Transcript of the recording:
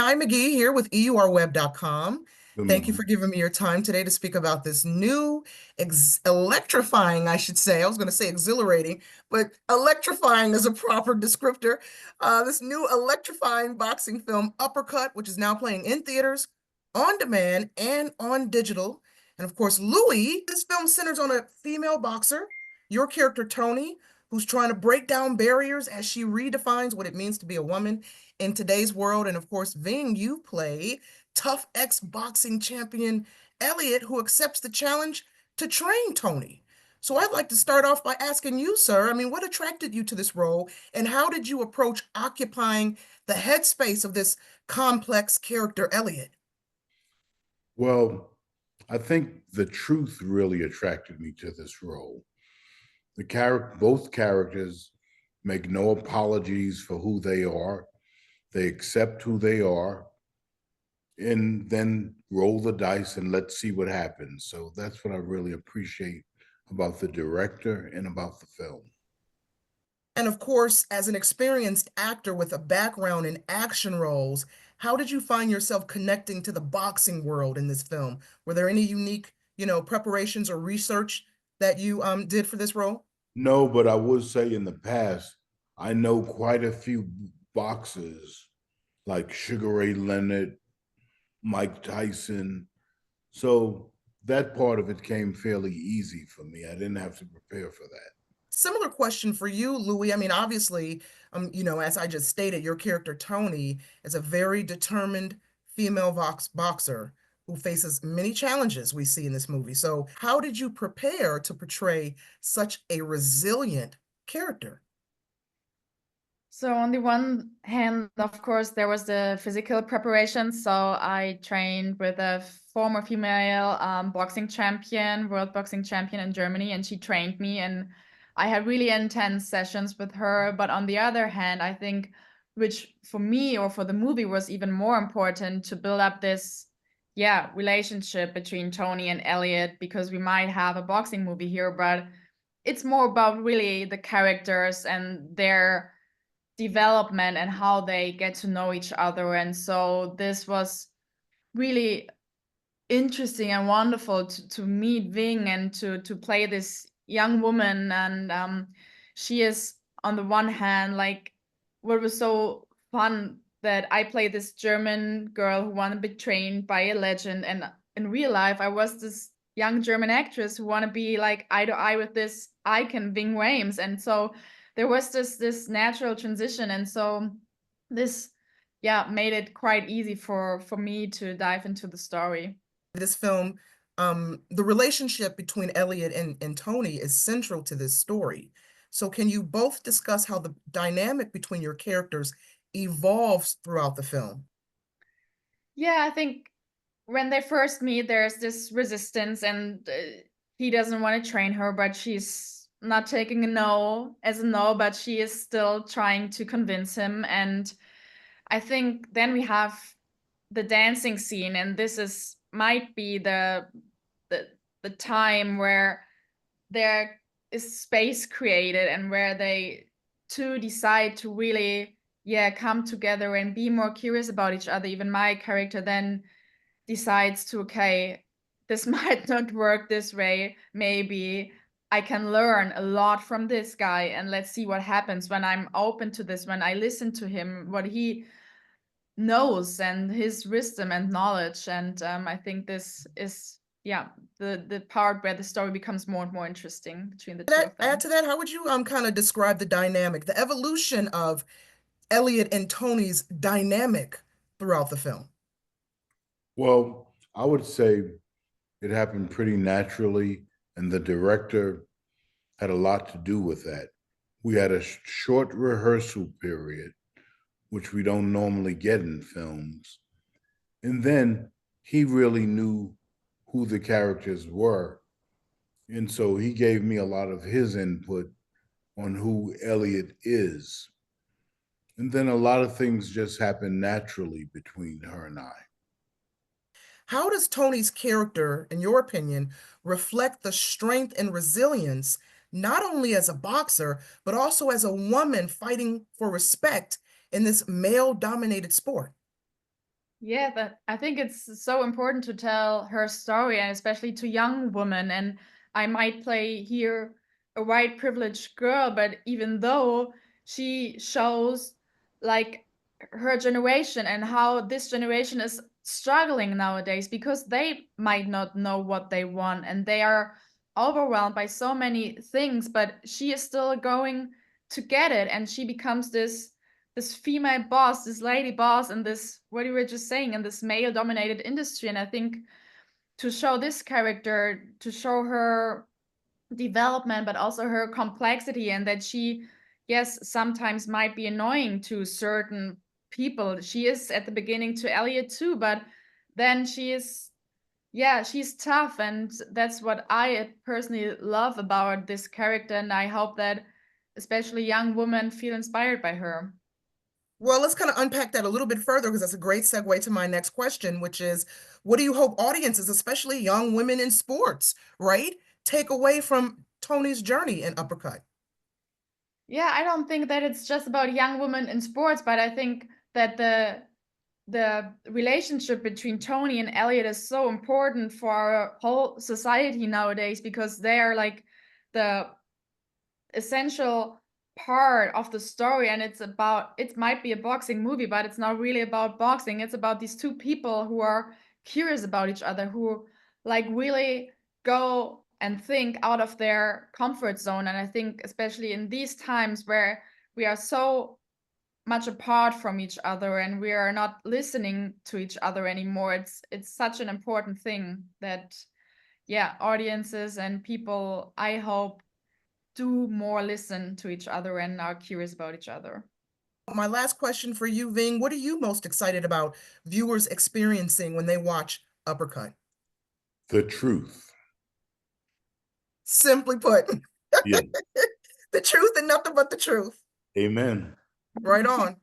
Hi, McGee here with EURweb.com. Good Thank you morning. for giving me your time today to speak about this new, electrifying, I should say. I was going to say exhilarating, but electrifying is a proper descriptor. This new electrifying boxing film, Uppercut, which is now playing in theaters, on demand, and on digital. And of course, Louie. This film centers on a female boxer, your character, Tony, who's trying to break down barriers as she redefines what it means to be a woman in today's world. And of course, Ving, you play tough ex-boxing champion Elliot, who accepts the challenge to train Tony. So I'd like to start off by asking you, sir, I mean, what attracted you to this role, and how did you approach occupying the headspace of this complex character, Elliot? Well, I think the truth really attracted me to this role. Both characters make no apologies for who they are. They accept who they are and then roll the dice and let's see what happens. So that's what I really appreciate about the director and about the film. And of course, as an experienced actor with a background in action roles, how did you find yourself connecting to the boxing world in this film? Were there any unique, preparations or research that you did for this role? No, but I would say in the past, I know quite a few boxers like Sugar Ray Leonard, Mike Tyson. So that part of it came fairly easy for me. I didn't have to prepare for that. Similar question for you, Louis. I mean, obviously, as I just stated, your character Tony is a very determined female boxer who faces many challenges we see in this movie. So, how did you prepare to portray such a resilient character? So on the one hand, of course, there was the physical preparation. So I trained with a former female boxing champion, world boxing champion in Germany, and she trained me. And I had really intense sessions with her. But on the other hand, I think, which for me or for the movie was even more important to build up this, yeah, relationship between Tony and Elliot, because we might have a boxing movie here, but it's more about really the characters and their development and how they get to know each other. And so this was really interesting and wonderful to meet Ving and to play this young woman. And she is, on the one hand, like, what was so fun that I played this German girl who wanted to be trained by a legend, and in real life I was this young German actress who want to be like eye to eye with this icon Ving Rhames. And so there was this natural transition. And so this, yeah, made it quite easy for me to dive into the story. This film, the relationship between Elliot and Tony is central to this story. So can you both discuss how the dynamic between your characters evolves throughout the film? Yeah, I think when they first meet, there's this resistance, and he doesn't want to train her, but she's not taking a no as a no, but she is still trying to convince him. And I think then we have the dancing scene, and this is might be the the time where there is space created and where they two decide to really, yeah, come together and be more curious about each other. Even my character then decides to, okay, this might not work this way, maybe I can learn a lot from this guy, and let's see what happens when I'm open to this, when I listen to him, what he knows and his wisdom and knowledge. And I think this is, yeah, the part where the story becomes more and more interesting between the two of Add them. to that, how would you kind of describe the dynamic, the evolution of Elliot and Tony's dynamic throughout the film? Well, I would say it happened pretty naturally, and the director had a lot to do with that. We had a short rehearsal period, which we don't normally get in films. And then he really knew who the characters were. And so he gave me a lot of his input on who Elliot is. And then a lot of things just happened naturally between her and I. How does Tony's character, in your opinion, reflect the strength and resilience, not only as a boxer, but also as a woman fighting for respect in this male-dominated sport? Yeah, that I think it's so important to tell her story, and especially to young women. And I might play here a white privileged girl, but even though she shows like her generation and how this generation is struggling nowadays because they might not know what they want and they are overwhelmed by so many things, but she is still going to get it, and she becomes this female boss, this lady boss, and this, what you were just saying, in this male dominated industry. And I think to show this character, to show her development, but also her complexity, and that she, yes, sometimes might be annoying to certain people. She is at the beginning to Elliot too, but then she is, yeah, she's tough. And that's what I personally love about this character. And I hope that especially young women feel inspired by her. Well, let's kind of unpack that a little bit further because that's a great segue to my next question, which is, what do you hope audiences, especially young women in sports, right, take away from Tony's journey in Uppercut? Yeah, I don't think that it's just about young women in sports, but I think that the relationship between Tony and Elliot is so important for our whole society nowadays, because they are like the essential part of the story. And it's about, it might be a boxing movie, but it's not really about boxing. It's about these two people who are curious about each other, who like really go and think out of their comfort zone. And I think especially in these times where we are so much apart from each other and we are not listening to each other anymore, it's such an important thing that, yeah, audiences and people, I hope, do more listen to each other and are curious about each other. My last question for you, Ving, what are you most excited about viewers experiencing when they watch Uppercut? The truth. Simply put, Yeah. the truth and nothing but the truth. Amen. Right on.